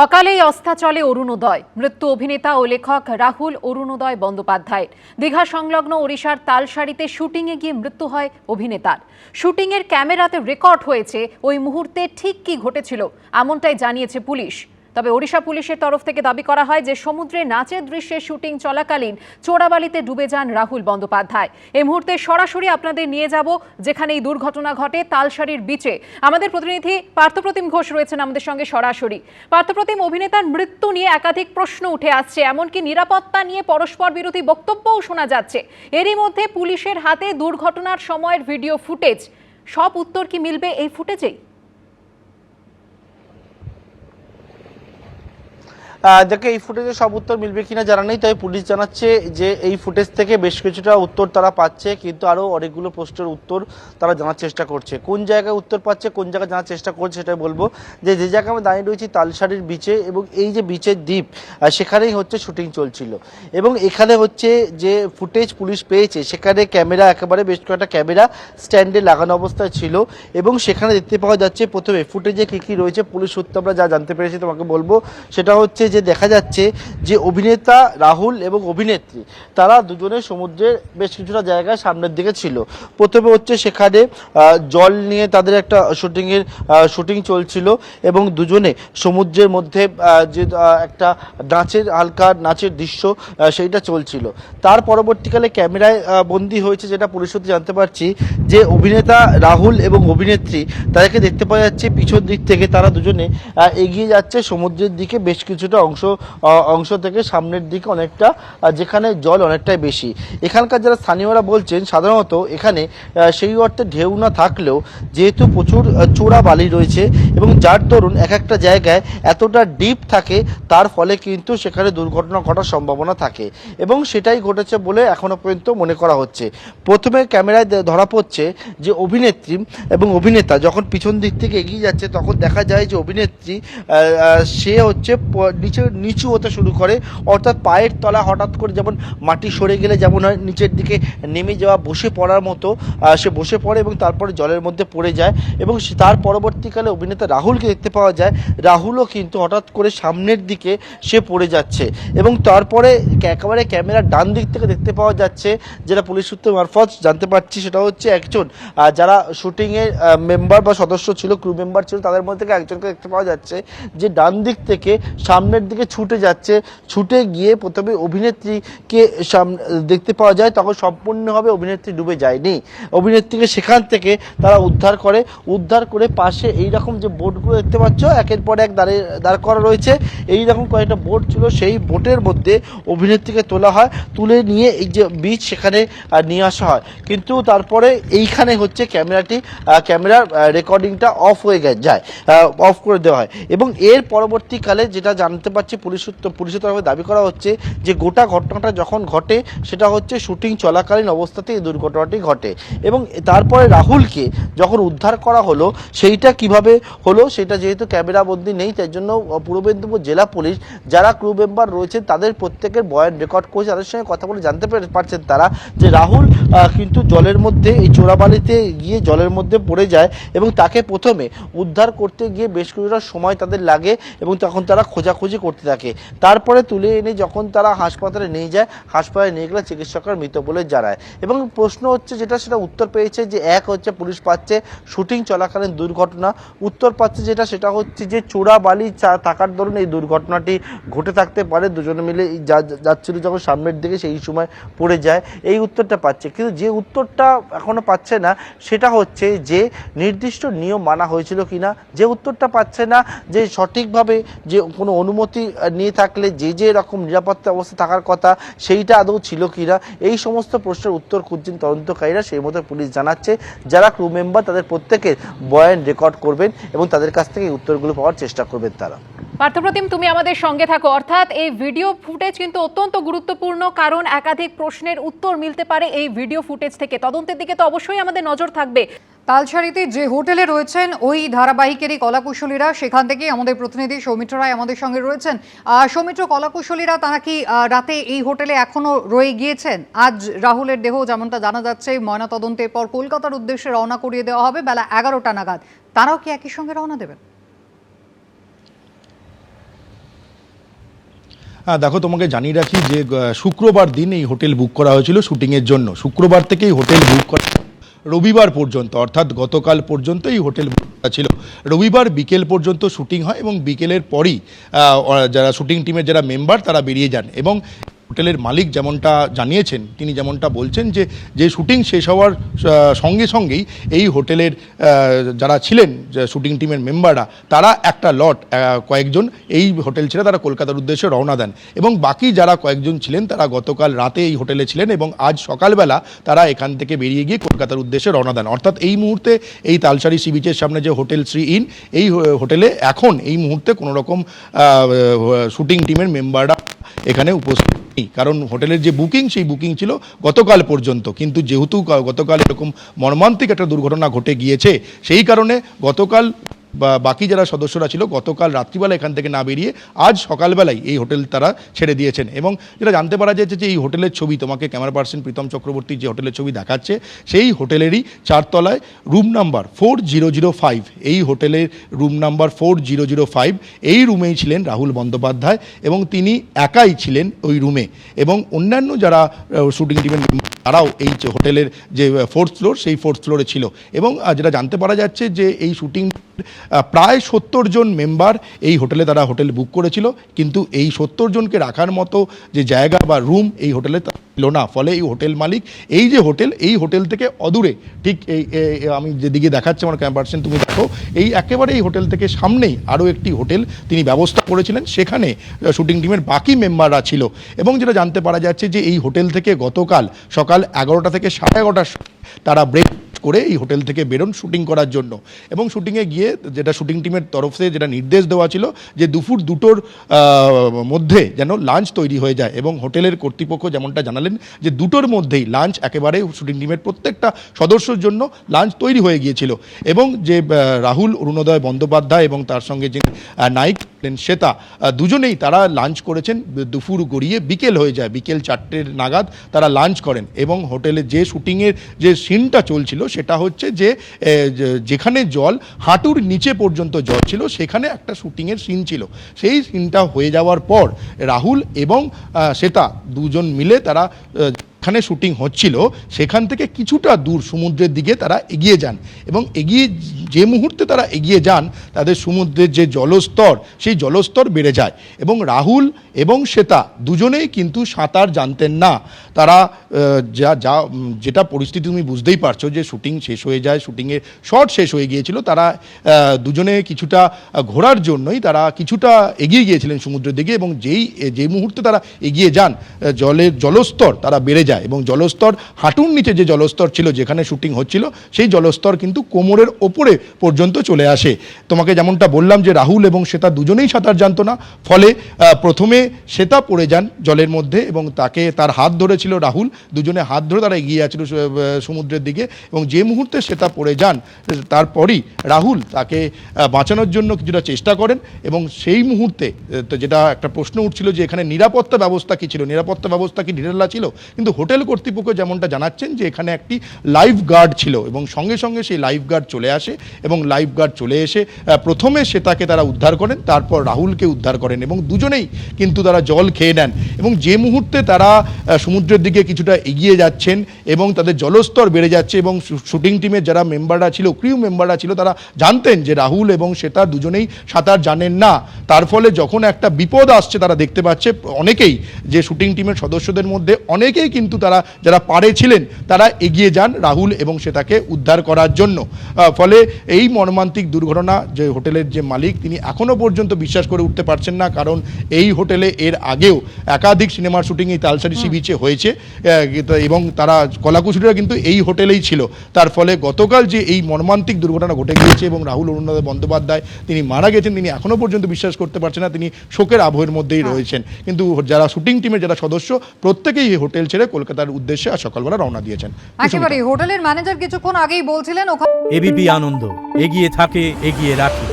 অকালেই অস্তাচলে অরুণোদয়। মৃত্যু অভিনেতা ও লেখক রাহুল অরুণোদয় বন্দ্যোপাধ্যায়ের। দীঘা সংলগ্ন ওড়িশার তালসারিতে শুটিংয়ে গিয়ে মৃত্যু হয় অভিনেতার। শুটিংয়ের ক্যামেরাতে রেকর্ড হয়েছে ওই মুহূর্তে ঠিক কি ঘটেছিল এমনটাই জানিয়েছে পুলিশ। তবে ওড়িশা পুলিশের তরফ থেকে দাবি করা হয় যে সমুদ্রে নাচের দৃশ্যে শুটিং চলাকালীন চোরাবালিতে ডুবে যান রাহুল বন্দ্যোপাধ্যায়। এই মুহূর্তে সরাসরি আপনাদের নিয়ে যাব যেখানে এই দুর্ঘটনা ঘটে, তালসারির বিচে। আমাদের প্রতিনিধি পার্থপ্রতিম ঘোষ রয়েছেন আমাদের সঙ্গে সরাসরি। পার্থপ্রতিম, অভিনেতার মৃত্যু নিয়ে একাধিক প্রশ্ন উঠে আসছে, এমনকি নিরাপত্তা নিয়ে পরস্পর বিরোধী বক্তব্যও শোনা যাচ্ছে। এরই মধ্যে পুলিশের হাতে দুর্ঘটনার সময়ের ভিডিও ফুটেজ। সব উত্তর কি মিলবে এই ফুটেজেই? দেখে এই ফুটেজে সব উত্তর মিলবে কিনা জানা নেই, তবে পুলিশ জানাচ্ছে যে এই ফুটেজ থেকে বেশ কিছুটা উত্তর তারা পাচ্ছে, কিন্তু আরও অনেকগুলো প্রশ্নের উত্তর তারা জানার চেষ্টা করছে। কোন জায়গায় উত্তর পাচ্ছে, কোন জায়গায় জানার চেষ্টা করছে সেটাই বলবো। যে জায়গায় আমরা দাঁড়িয়ে রয়েছি তালসারির বিচে, এবং এই যে বিচের দ্বীপ সেখানেই হচ্ছে শুটিং চলছিল। এবং এখানে হচ্ছে যে ফুটেজ পুলিশ পেয়েছে সেখানে ক্যামেরা একেবারে বেশ কয়েকটা ক্যামেরা স্ট্যান্ডে লাগানো অবস্থায় ছিল, এবং সেখানে দেখতে পাওয়া যাচ্ছে প্রথমে ফুটেজে কী কী রয়েছে পুলিশ সূত্রে আমরা যা জানতে পেরেছি তোমাকে বলবো। সেটা হচ্ছে যে দেখা যাচ্ছে যে অভিনেতা রাহুল এবং অভিনেত্রী তারা দুজনে সমুদ্রের বেশ কিছুটা জায়গায় সামনের দিকে ছিল। প্রথমে হচ্ছে সেখানে জল নিয়ে তাদের একটা শুটিং চলছিল, এবং দুজনে সমুদ্রের মধ্যে যে একটা হালকা নাচের দৃশ্য সেইটা চলছিল। তার পরবর্তীকালে ক্যামেরায় বন্দী হয়েছে, যেটা পুলিশ সূত্রে জানতে পারছি যে অভিনেতা রাহুল এবং অভিনেত্রী তাদেরকে দেখতে পাওয়া যাচ্ছে পিছন দিক থেকে তারা দুজনে এগিয়ে যাচ্ছে সমুদ্রের দিকে বেশ কিছুটা অংশ থেকে সামনের দিকে অনেকটা, যেখানে জল অনেকটাই বেশি। এখানকার যারা স্থানীয়রা বলছেন সাধারণত এখানে সেই অর্থে ঢেউ না থাকলেও যেহেতু প্রচুর চোরা বালি রয়েছে, এবং যার দরুন এক একটা জায়গায় এতটা ডিপ থাকে, তার ফলে কিন্তু সেখানে দুর্ঘটনা ঘটার সম্ভাবনা থাকে, এবং সেটাই ঘটেছে বলে এখনো পর্যন্ত মনে করা হচ্ছে। প্রথমে ক্যামেরায় ধরা পড়ছে যে অভিনেত্রী এবং অভিনেতা যখন পিছন দিক থেকে এগিয়ে যাচ্ছে, তখন দেখা যায় যে অভিনেত্রী সে হচ্ছে নিচু হতে শুরু করে, অর্থাৎ পায়ের তলা হঠাৎ করে যেমন মাটি সরে গেলে যেমন হয় নিচের দিকে নেমে যাওয়া, বসে পড়ার মতো সে বসে পড়ে এবং তারপরে জলের মধ্যে পড়ে যায়। এবং তার পরবর্তীকালে অভিনেতা রাহুলকে দেখতে পাওয়া যায়, রাহুলও কিন্তু হঠাৎ করে সামনের দিকে সে পড়ে যাচ্ছে, এবং তারপরে একেবারে ক্যামেরার ডান দিক থেকে দেখতে পাওয়া যাচ্ছে, যেটা পুলিশ সূত্র মারফত জানতে পারছি, সেটা হচ্ছে একজন যারা শুটিংয়ের মেম্বার বা সদস্য ছিল, ক্রু মেম্বার ছিল, তাদের মধ্যে থেকে একজনকে দেখতে পাওয়া যাচ্ছে যে ডান দিক থেকে সামনের দিকে ছুটে যাচ্ছে। ছুটে গিয়ে প্রথমে অভিনেত্রীকে দেখতে পাওয়া যায়, তখন সম্পূর্ণভাবে অভিনেত্রী ডুবে যায়নি। অভিনেত্রীকে সেখান থেকে তারা উদ্ধার করে পাশে এইরকম যে বোটগুলো দেখতে পাচ্ছ একের পর এক দাঁড় করা রয়েছে, এইরকম কয়েকটা বোট ছিল, সেই বোটের মধ্যে অভিনেত্রীকে তোলা হয়, তুলে নিয়ে এই যে বিচ সেখানে নিয়ে আসা হয়। কিন্তু তারপরে এইখানে হচ্ছে ক্যামেরার রেকর্ডিংটা অফ করে দেওয়া হয়, এবং এর পরবর্তীকালে যেটা জানতে পারছি পুলিশের তরফে দাবি করা হচ্ছে যে গোটা ঘটনাটা যখন ঘটে সেটা হচ্ছে শুটিং চলাকালীন অবস্থাতে এই দুর্ঘটনাটি ঘটে। এবং তারপরে রাহুলকে যখন উদ্ধার করা হলো, সেইটা কিভাবে হলো সেটা যেহেতু ক্যামেরাবন্দি নেই, তাই জন্য পূর্ব মেদিনীপুর জেলা পুলিশ যারা ক্রু মেম্বার রয়েছে তাদের প্রত্যেকের বয়ান রেকর্ড করছে, তাদের সঙ্গে কথা বলে জানতে পারছেন তারা যে রাহুল কিন্তু জলের মধ্যে এই চোরাবালিতে গিয়ে জলের মধ্যে পড়ে যায়, এবং তাকে প্রথমে উদ্ধার করতে গিয়ে বেশ কিছুটা সময় তাদের লাগে, এবং তখন তারা খোঁজাখুঁজি করতে থাকে। তারপরে তুলে এনে যখন তারা হাসপাতালে নিয়ে যায়, হাসপাতালে নিয়ে গেলে চিকিৎসকরা মৃত বলে জানায়। এবং প্রশ্ন হচ্ছে সেটা উত্তর পেয়েছে যে এক হচ্ছে পুলিশ পাচ্ছে শুটিং চলাকালীন দুর্ঘটনা, উত্তর পাচ্ছে সেটা হচ্ছে যে চোরা বালি থাকার দরুন এই দুর্ঘটনাটি ঘটে থাকতে পারে, দুজনে মিলে যাচ্ছিল যখন সামনের দিকে সেই সময় পড়ে যায়, এই উত্তরটা পাচ্ছে। কিন্তু যে উত্তরটা এখনো পাচ্ছে না সেটা হচ্ছে যে নির্দিষ্ট নিয়ম মানা হয়েছিল কিনা, যে উত্তরটা পাচ্ছে না যে সঠিকভাবে যে কোনো অনুমতি নিয়ে থাকলে যে রকম নিরাপত্তা অবস্থা থাকার কথা সেইটা আদৌ ছিল কিনা, এই সমস্ত প্রশ্নের উত্তর খুঁজছেন তদন্তকারীরা। সেই মতো পুলিশ জানাচ্ছে যারা ক্রু মেম্বার তাদের প্রত্যেকের বয়ান রেকর্ড করবেন এবং তাদের কাছ থেকে এই উত্তরগুলো পাওয়ার চেষ্টা করবেন তারা। পার্থপ্রতিম, তুমি আমাদের সঙ্গে থাকো। অর্থাৎ এই ভিডিও ফুটেজ কিন্তু অত্যন্ত গুরুত্বপূর্ণ, কারণ একাধিক প্রশ্নের উত্তর মিলতে পারে এই ভিডিও ফুটেজ থেকে। তদন্তের দিকে তো অবশ্যই আমাদের নজর থাকবে। তালসারিতে যে হোটেলে রয়েছেন ওই ধারাবাহিকেরই কলাকুশলীরা, সেখান থেকে আমাদের প্রতিনিধি সৌমিত্র রায় আমাদের সঙ্গে রয়েছেন। সৌমিত্র, কলাকুশলীরা তারা কি রাতে এই হোটেলে এখনো রয়ে গিয়েছেন? আজ রাহুলের দেহ যেমনটা জানা যাচ্ছে ময়নাতদন্তের পর কলকাতার উদ্দেশ্যে রওনা করিয়ে দেওয়া হবে বেলা 11টা নাগাদ, তারাও কি একই সঙ্গে রওনা দেবেন? দেখো, তোমাকে জানিয়ে রাখি যে শুক্রবার দিন এই হোটেল বুক করা হয়েছিল শুটিংয়ের জন্য। শুক্রবার থেকেই হোটেল বুক করা রবিবার পর্যন্ত, অর্থাৎ গতকাল পর্যন্ত এই হোটেল বুক করা ছিল। রবিবার বিকেল পর্যন্ত শুটিং হয় এবং বিকেলের পরই যারা শুটিং টিমের যারা মেম্বার তারা বেরিয়ে যান। এবং হোটেলের মালিক যেমনটা জানিয়েছেন, তিনি যেমনটা বলছেন যে শুটিং শেষ হওয়ার সঙ্গে সঙ্গেই এই হোটেলের যারা ছিলেন শুটিং টিমের মেম্বাররা, তারা একটা লট কয়েকজন এই হোটেল ছেড়ে তারা কলকাতার উদ্দেশ্যে রওনা দেন। এবং বাকি যারা কয়েকজন ছিলেন তারা গতকাল রাতে এই হোটেলে ছিলেন এবং আজ সকালবেলা তারা এখান থেকে বেরিয়ে গিয়ে কলকাতার উদ্দেশ্যে রওনা দেন। অর্থাৎ এই মুহূর্তে এই তালসারি সি বিচের সামনে যে হোটেল শ্রী ইন, এই হোটেলে এখন এই মুহূর্তে কোনো রকম শুটিং টিমের মেম্বাররা এখানে উপস্থিত নেই, কারণ হোটেলের যে বুকিং সেই বুকিং ছিল গতকাল পর্যন্ত। কিন্তু যেহেতু গতকাল এরকম মর্মান্তিক একটা দুর্ঘটনা ঘটে গিয়েছে, সেই কারণে গতকাল বাকি যারা সদস্যরা ছিল গতকাল রাত্রিবেলা এখান থেকে না বেরিয়ে আজ সকালবেলায় এই হোটেল তারা ছেড়ে দিয়েছেন। এবং যেটা জানতে পারা যাচ্ছে যে এই হোটেলের ছবি, তোমাকে ক্যামেরা পার্সন প্রীতম চক্রবর্তী যে হোটেলের ছবি দেখাচ্ছে, সেই হোটেলেরই 4 তলায় রুম নাম্বার 4005, এই হোটেলের রুম নাম্বার 4005, এই রুমেই ছিলেন রাহুল বন্দ্যোপাধ্যায় এবং তিনি একাই ছিলেন ওই রুমে। এবং অন্যান্য যারা শুটিং টিমের তারাও এই হোটেলের যে 4th ফ্লোর, সেই 4th ফ্লোরে ছিল। এবং যেটা জানতে পারা যাচ্ছে যে এই শুটিং প্রায় 70 জন মেম্বার এই হোটেলে তারা হোটেল বুক করেছিল, কিন্তু এই 70 জনকে রাখার মতো যে জায়গা বা রুম এই হোটেলে ছিল না। ফলে এই হোটেল মালিক এই যে হোটেল, এই হোটেল থেকে অদূরে, ঠিক এই আমি যেদিকে দেখাচ্ছি আমার ক্যামেরা পার্সন, তুমি দেখো, এই একেবারে এই হোটেল থেকে সামনেই আরও একটি হোটেল তিনি ব্যবস্থা করেছিলেন, সেখানে শুটিং টিমের বাকি মেম্বাররা ছিল। এবং যেটা জানতে পারা যাচ্ছে যে এই হোটেল থেকে গতকাল সকাল 11টা থেকে 11:30 তারা ব্রেক করে এই হোটেল থেকে বেরোন শুটিং করার জন্য। এবং শুটিংয়ে গিয়ে যেটা শুটিং টিমের তরফে যেটা নির্দেশ দেওয়া ছিল যে দুপুর 2টোর মধ্যে যেন লাঞ্চ তৈরি হয়ে যায়। এবং হোটেলের কর্তৃপক্ষ যেমনটা জানালেন যে 2টোর মধ্যেই লাঞ্চ একেবারে শুটিং টিমের প্রত্যেকটা সদস্যর জন্য লাঞ্চ তৈরি হয়ে গিয়েছিল। এবং যে রাহুল অরুণোদয় বন্দ্যোপাধ্যায় এবং তার সঙ্গে যে নায়ক শ্বেতা, দুজনেই তারা লাঞ্চ করেছেন দুপুর গড়িয়ে বিকেল হয়ে যায়, বিকেল 4টের নাগাদ তারা লাঞ্চ করেন। এবং হোটেলে যে শুটিংয়ের যে সিনটা চলছিল সেটা হচ্ছে যে যেখানে জল হাঁটুর নিচে পর্যন্ত জল ছিল, সেখানে একটা শুটিংয়ের সিন ছিল। সেই সিনটা হয়ে যাওয়ার পর রাহুল এবং শ্বেতা দুজন মিলে তারা এখানে শুটিং হচ্ছিল সেখান থেকে কিছুটা দূর সমুদ্রের দিকে তারা এগিয়ে যান। এবং যে মুহূর্তে তারা এগিয়ে যান, তাদের সমুদ্রের যে জলস্তর, সেই জলস্তর বেড়ে যায়। এবং রাহুল এবং শ্বেতা দুজনেই কিন্তু সাঁতার জানতেন না। তারা যেটা পরিস্থিতি তুমি বুঝতেই পারছো যে শুটিং শেষ হয়ে যায়, শুটিংয়ের শট শেষ হয়ে গিয়েছিল। তারা দুজনে কিছুটা ঘোরার জন্যই তারা কিছুটা এগিয়ে গিয়েছিলেন সমুদ্রের দিকে। এবং যে মুহূর্তে তারা এগিয়ে যান, জলের জলস্তর তারা বেড়ে যায় এবং জলস্তর হাঁটুর নিচে যে জলস্তর ছিল যেখানে শুটিং হচ্ছিল, সেই জলস্তর কিন্তু কোমরের ওপরে পর্যন্ত চলে আসে। তোমাকে যেমনটা বললাম যে রাহুল এবং শ্বেতা দুজনেই সাঁতার জানতো না। ফলে প্রথমে শ্বেতা পড়ে যান জলের মধ্যে এবং তার হাত ধরেছিল রাহুল, দুজনে হাত ধরে তারা এগিয়ে যাচ্ছিল সমুদ্রের দিকে। এবং যে মুহূর্তে শ্বেতা পড়ে যান, তারপরই রাহুল তাকে বাঁচানোর জন্য কিছুটা চেষ্টা করেন। এবং সেই মুহূর্তে যেটা একটা প্রশ্ন উঠছিল যে এখানে নিরাপত্তা ব্যবস্থা কী ছিল, নিরাপত্তা ব্যবস্থা কি ঢিলেঢালা ছিল, কিন্তু হোটেল কর্তৃপক্ষ যেমনটা জানাচ্ছেন যে এখানে একটি লাইফ গার্ড ছিল এবং সঙ্গে সঙ্গে সেই লাইফ গার্ড চলে আসে। এবং লাইফ গার্ড চলে এসে প্রথমে শ্বেতাকে তারা উদ্ধার করেন, তারপর রাহুলকে উদ্ধার করেন এবং দুজনেই কিন্তু তারা জল খেয়ে নেন। এবং যে মুহূর্তে তারা সমুদ্রের দিকে কিছুটা এগিয়ে যাচ্ছেন এবং তাদের জলস্তর বেড়ে যাচ্ছে এবং শুটিং টিমের যারা মেম্বাররা ছিল, ক্রিউ মেম্বাররা ছিল, তারা জানতেন যে রাহুল এবং শ্বেতা দুজনেই সাঁতার জানেন না। তার ফলে যখন একটা বিপদ আসছে, তারা দেখতে পাচ্ছে অনেকেই, যে শুটিং টিমের সদস্যদের মধ্যে অনেকেই কিন্তু তারা যারা পাড়ে ছিলেন তারা এগিয়ে যান রাহুল এবং শ্বেতাকে উদ্ধার করার জন্য। ফলে এই মর্মান্তিক দুর্ঘটনা, যে হোটেলের যে মালিক তিনি এখনও পর্যন্ত বিশ্বাস করে উঠতে পারছেন না, কারণ এই হোটেলে এর আগেও একাধিক সিনেমার শুটিং এই তালসারি সি বিচে হয়েছে এবং তারা কলাকুশলীরা কিন্তু এই হোটেলেই ছিল। তার ফলে গতকাল যে এই মর্মান্তিক দুর্ঘটনা ঘটে গিয়েছে এবং রাহুল অরুণোদয় বন্দ্যোপাধ্যায় তিনি মারা গেছেন, তিনি এখনও পর্যন্ত বিশ্বাস করতে পারছেন না, তিনি শোকের আবহের মধ্যেই রয়েছেন। কিন্তু যারা শুটিং টিমের যারা সদস্য প্রত্যেকেই এই হোটেল ছেড়ে কলকাতার উদ্দেশ্যে আজ সকালবেলা রওনা দিয়েছেন। একেবারে হোটেলের ম্যানেজার কিছুক্ষণ আগেই বলছিলেন এবিপি আনন্দ এগিয়ে থাকে, এগিয়ে রাখে।